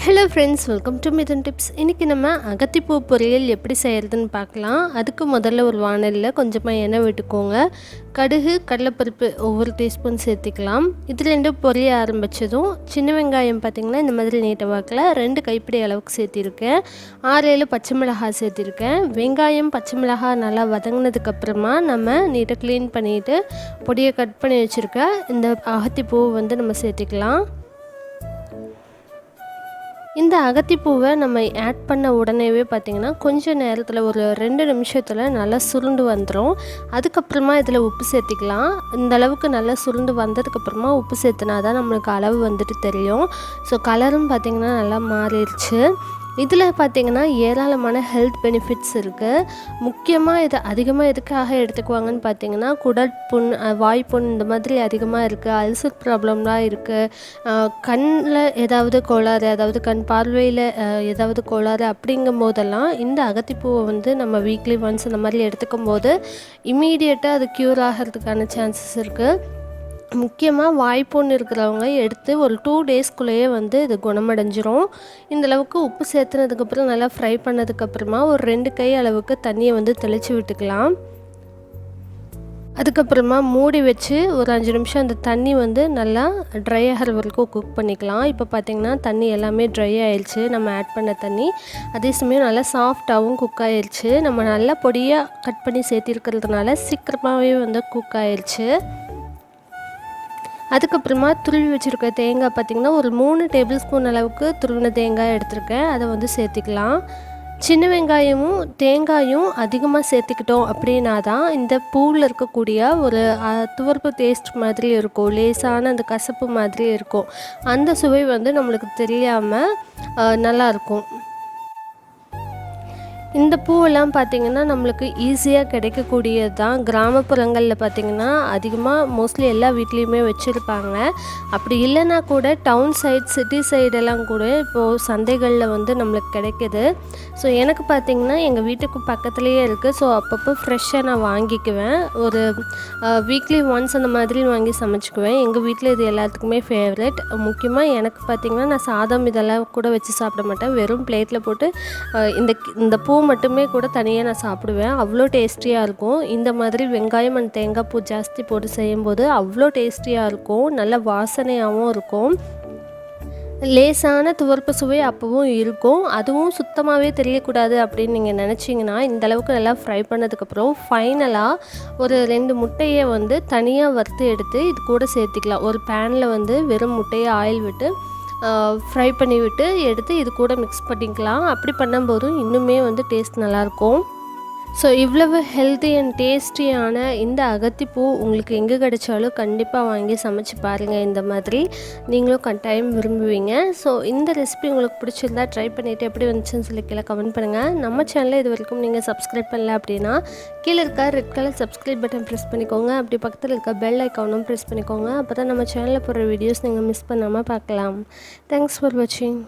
Hello friends, welcome to Mithuntips. இன்றைக்கி நம்ம அகத்திப்பூ பொரியல் எப்படி செய்கிறதுன்னு பார்க்கலாம். அதுக்கு முதல்ல ஒரு வானலில் கொஞ்சமாக எண்ணெய் விட்டுக்கோங்க. கடுகு, கடலைப்பருப்பு ஒவ்வொரு டீஸ்பூன் சேர்த்திக்கலாம். இது ரெண்டும் பொரிய ஆரம்பித்ததும் சின்ன வெங்காயம் பார்த்திங்கன்னா இந்த மாதிரி நீட்ட வாக்கில் 2 கைப்பிடி அளவுக்கு சேர்த்திருக்கேன். 6-7 பச்சை மிளகாய் சேர்த்திருக்கேன். வெங்காயம் பச்சை மிளகாய் நல்லா வதங்கினதுக்கப்புறமா நம்ம நீட்டை க்ளீன் பண்ணிவிட்டு பொடியை கட் பண்ணி வச்சுருக்க இந்த அகத்திப்பூவை வந்து நம்ம சேர்த்திக்கலாம். இந்த அகத்திப்பூவை நம்ம ஆட் பண்ண உடனேவே பார்த்திங்கன்னா கொஞ்சம் நேரத்தில் ஒரு 2 நிமிஷத்தில் நல்லா சுருண்டு வந்துடும். அதுக்கப்புறமா இதில் உப்பு சேர்த்திக்கலாம். இந்த அளவுக்கு நல்லா சுருண்டு வந்ததுக்கப்புறமா உப்பு சேர்த்துனா தான் நம்மளுக்கு அளவு வந்துட்டு தெரியும். ஸோ கலரும் பார்த்திங்கன்னா நல்லா மாறிடுச்சு. இதில் பார்த்திங்கன்னா ஏராளமான ஹெல்த் பெனிஃபிட்ஸ் இருக்குது. முக்கியமாக இதை அதிகமாக எதுக்காக எடுத்துக்குவாங்கன்னு பார்த்திங்கன்னா குடற்புண், வாய்ப்புண் இந்த மாதிரி அதிகமாக இருக்குது. அல்சர் ப்ராப்ளம்லாம் இருக்குது. கண்ணில் ஏதாவது கோளாறு, அதாவது கண் பார்வையில் ஏதாவது கோளாறு அப்படிங்கும் போதெல்லாம் இந்த அகத்திப்பூவை வந்து நம்ம வீக்லி ஒன்ஸ் இந்த மாதிரி எடுத்துக்கும் போது இம்மீடியட்டாக அது க்யூர் ஆகிறதுக்கான சான்சஸ் இருக்குது. முக்கியமாக வாய்ப்புண் இருக்கிறவங்க எடுத்து ஒரு 2 டேஸ்க்குள்ளேயே வந்து இது குணமடைஞ்சிரும். இந்தளவுக்கு உப்பு சேர்த்துனதுக்கப்புறம் நல்லா ஃப்ரை பண்ணதுக்கப்புறமா ஒரு 2 கை அளவுக்கு தண்ணியை வந்து தெளித்து விட்டுக்கலாம். அதுக்கப்புறமா மூடி வச்சு ஒரு 5 நிமிஷம் அந்த தண்ணி வந்து நல்லா ட்ரை ஆகிற வரைக்கும் குக் பண்ணிக்கலாம். இப்போ பார்த்திங்கன்னா தண்ணி எல்லாமே ட்ரை ஆயிடுச்சு. நம்ம ஆட் பண்ண தண்ணி அதே சமயம் நல்லா சாஃப்டாகவும் குக் ஆயிடுச்சு. நம்ம நல்லா பொடியாக கட் பண்ணி சேர்த்திருக்கிறதுனால சீக்கிரமாகவே வந்து குக் ஆயிடுச்சு. அதுக்கப்புறமா துருவி வச்சுருக்க தேங்காய் பார்த்திங்கன்னா ஒரு 3 டேபிள் ஸ்பூன் அளவுக்கு துருவின தேங்காய் எடுத்திருக்கேன். அதை வந்து சேர்த்திக்கலாம். சின்ன வெங்காயமும் தேங்காயும் அதிகமாக சேர்த்துக்கிட்டோம் அப்படின்னா தான் இந்த பூவில் இருக்கக்கூடிய ஒரு துவர்ப்பு டேஸ்ட் மாதிரி இருக்கும். லேசான அந்த கசப்பு மாதிரி இருக்கும். அந்த சுவை வந்து நம்மளுக்கு தெரியாமல் நல்லாயிருக்கும். இந்த பூவெல்லாம் பார்த்திங்கன்னா நம்மளுக்கு ஈஸியாக கிடைக்கக்கூடியது தான். கிராமப்புறங்களில் பார்த்திங்கன்னா அதிகமாக மோஸ்ட்லி எல்லா வீட்லேயுமே வச்சுருப்பாங்க. அப்படி இல்லைன்னா கூட டவுன் சைட், சிட்டி சைடெல்லாம் கூட இப்போது சந்தைகளில் வந்து நம்மளுக்கு கிடைக்கிது. ஸோ எனக்கு பார்த்திங்கன்னா எங்கள் வீட்டுக்கு பக்கத்துலேயே இருக்குது. ஸோ அப்பப்போ ஃப்ரெஷ்ஷாக நான் வாங்கிக்குவேன். ஒரு வீக்லி ஒன்ஸ் அந்த மாதிரி வாங்கி சமைச்சிக்குவேன். எங்கள் வீட்டில் இது எல்லாத்துக்குமே ஃபேவரெட். முக்கியமாக எனக்கு பார்த்திங்கன்னா நான் சாதம் இதெல்லாம் கூட வச்சு சாப்பிட மாட்டேன். வெறும் பிளேட்டில் போட்டு இந்த பூ மட்டுமே கூட தனியாக நான் சாப்பிடுவேன். அவ்வளோ டேஸ்டியாக இருக்கும். இந்த மாதிரி வெங்காயம் அண்ட் தேங்காய் பூ ஜாஸ்தி போட்டு செய்யும்போது அவ்வளோ டேஸ்டியாக இருக்கும். நல்ல வாசனையாகவும் இருக்கும். லேசான துவர்ப்பு சுவை அப்பவும் இருக்கும். அதுவும் சுத்தமாகவே தெரியக்கூடாது அப்படின்னு நீங்கள் நினச்சிங்கன்னா இந்தளவுக்கு நல்லா ஃப்ரை பண்ணதுக்கப்புறம் ஃபைனலாக ஒரு 2 முட்டையை வந்து தனியாக வறுத்து எடுத்து இது கூட சேர்த்திக்கலாம். ஒரு பேனில் வந்து வெறும் முட்டையை ஆயில் விட்டு ஃப்ரை பண்ணிவிட்டு எடுத்து இது கூட மிக்ஸ் பண்ணிக்கலாம். அப்படி பண்ணும்போதும் இன்னுமே வந்து டேஸ்ட் நல்லாயிருக்கும். ஸோ இவ்வளவு ஹெல்த்தி அண்ட் டேஸ்டியான இந்த அகத்திப்பூ உங்களுக்கு எங்கே கிடைச்சாலும் கண்டிப்பாக வாங்கி சமைச்சு பாருங்கள். இந்த மாதிரி நீங்களும் கட்டாயம் விரும்புவீங்க. ஸோ இந்த ரெசிபி உங்களுக்கு பிடிச்சிருந்தா ட்ரை பண்ணிவிட்டு எப்படி வந்துச்சுன்னு சொல்லி கீழே கமெண்ட் பண்ணுங்கள். நம்ம சேனலில் இது வரைக்கும் நீங்கள் சப்ஸ்கிரைப் பண்ணல அப்படின்னா கீழே இருக்க red colour subscribe button press பண்ணிக்கோங்க. அப்படி பக்கத்தில் இருக்க பெல் ஐக்கானும் ப்ரெஸ் பண்ணிக்கோங்க. அப்போ தான் நம்ம சேனலில் போடுற வீடியோஸ் நீங்கள் மிஸ் பண்ணாமல் பார்க்கலாம். தேங்க்ஸ் ஃபார் வாட்சிங்.